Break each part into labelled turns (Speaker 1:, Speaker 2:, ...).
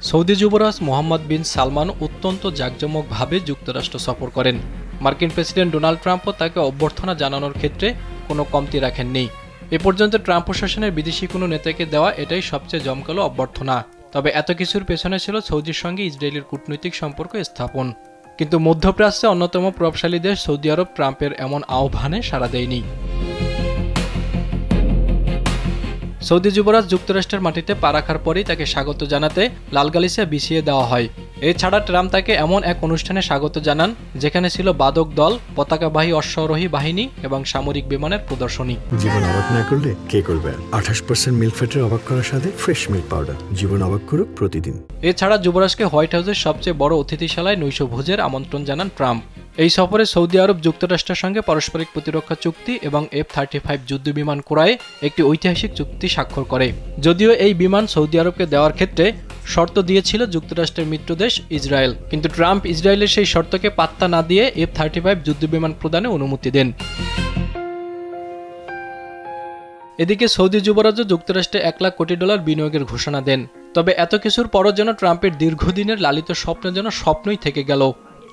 Speaker 1: Saudi যুবরাজ মোহাম্মদ বিন সালমান অত্যন্ত জাঁকজমকভাবে যুক্তরাষ্ট্র সফর করেন। মার্কিন প্রেসিডেন্ট ডোনাল্ড ট্রাম্পও তাকে অভ্যর্থনা জানানোর ক্ষেত্রে কোনো কমতি রাখেননি। এ পর্যন্ত ট্রাম্প প্রশাসনের বিদেশি কোনো নেতাকে দেওয়া এটাই সবচেয়ে জমকালো অভ্যর্থনা। তবে এত কিছুর পেছনে ছিল সৌদির সঙ্গে ইসরায়েলের কূটনৈতিক সম্পর্ক স্থাপন। কিন্তু মধ্যপ্রাচ্যে অন্যতম প্রভাবশালী দেশ সৌদি আরব ট্রাম্পের এমন আহ্বানে সাড়া দেয়নি। সৌদি যুবরাজ যুক্তরাষ্ট্রের মাটিতে পা রাখার পরেই তাকে স্বাগত জানাতে লাল গালিচা বিছিয়ে দেওয়া হয়। এছাড়া ট্রাম্প তাকে এমন এক অনুষ্ঠানে স্বাগত জানান যেখানে ছিল বাদক দল, পতাকাবাহী অশ্বারোহী বাহিনী এবং সামরিক বিমানের প্রদর্শনী।
Speaker 2: জীবন অবাক না করলে কে করবে? 28% মিল্ক ফ্যাটের অবাক করার সাথে ফ্রেশ মিল্ক পাউডার। জীবন অবাক করুক প্রতিদিন।
Speaker 1: এছাড়া যুবরাজকে হোয়াইট হাউসের সবচেয়ে বড় অতিথিশালায় নৈশভোজের আমন্ত্রণ জানান ট্রাম্প। এই সফরে সৌদি আরব যুক্তরাষ্ট্রের সঙ্গে পারস্পরিক প্রতিরক্ষা চুক্তি এবং F-35 যুদ্ধ বিমান ক্রয়ে একটি ঐতিহাসিক চুক্তি স্বাক্ষর করে। যদিও এই বিমান সৌদি আরবকে দেওয়ার ক্ষেত্রে শর্ত দিয়েছিল যুক্তরাষ্ট্রের মিত্রদেশ ইসরায়েল, কিন্তু ট্রাম্প ইসরায়েলের সেই শর্তকে পাত্তা না দিয়ে F-35 যুদ্ধ বিমান প্রদানে অনুমতি দেন। এদিকে সৌদি যুবরাজও যুক্তরাষ্ট্রে $1 লাখ কোটি বিনিয়োগের ঘোষণা দেন। তবে এত কিছুর পরও যেন ট্রাম্পের দীর্ঘদিনের লালিত স্বপ্ন যেন স্বপ্নই থেকে গেল।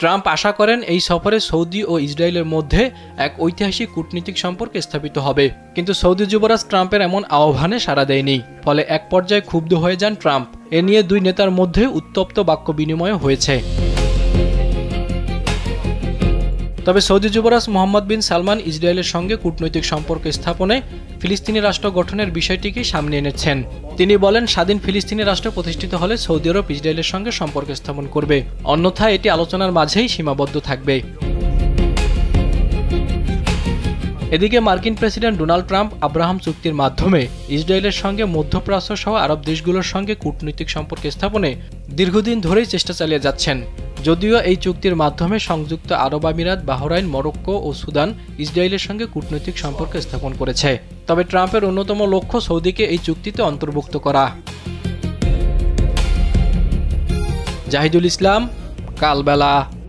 Speaker 1: ট্রাম্প আশা করেন এই সফরে সৌদি ও ইসরায়েলের মধ্যে এক ঐতিহাসিক কূটনীতিক সম্পর্ক স্থাপিত হবে। কিন্তু সৌদি যুবরাজ ট্রাম্পের এমন আহ্বানে সাড়া দেয়নি। ফলে এক পর্যায়ে ক্ষুব্ধ হয়ে যান ট্রাম্প। এ নিয়ে দুই নেতার মধ্যে উত্তপ্ত বাক্য বিনিময় হয়েছে। তবে সৌদি যুবরাজ মোহাম্মদ বিন সালমান ইসরায়েলের সঙ্গে কূটনৈতিক সম্পর্ক স্থাপনে ফিলিস্তিনি রাষ্ট্র গঠনের বিষয়টিকে সামনে এনেছেন। তিনি বলেন, স্বাধীন ফিলিস্তিনি রাষ্ট্র প্রতিষ্ঠিত হলে সৌদি আরব ইসরায়েলের সঙ্গে সম্পর্ক স্থাপন করবে, অন্যথায় এটি আলোচনার মাঝেই সীমাবদ্ধ থাকবে। এদিকে মার্কিন প্রেসিডেন্ট ডোনাল্ড ট্রাম্প আব্রাহাম চুক্তির মাধ্যমে ইসরায়েলের সঙ্গে মধ্যপ্রাচ্য সহ আরব দেশগুলোর সঙ্গে কূটনৈতিক সম্পর্ক স্থাপনে দীর্ঘদিন ধরেই চেষ্টা চালিয়ে যাচ্ছেন। যদিও এই চুক্তির মাধ্যমে সংযুক্ত আরব আমিরাত, বাহরাইন, মরক্কো ও সুদান ইসরায়েলের সঙ্গে কূটনৈতিক সম্পর্ক স্থাপন করেছে। তবে ট্রাম্পের অন্যতম লক্ষ্য সৌদিকে এই চুক্তিতে অন্তর্ভুক্ত করা। জাহিদুল ইসলাম, কালবেলা।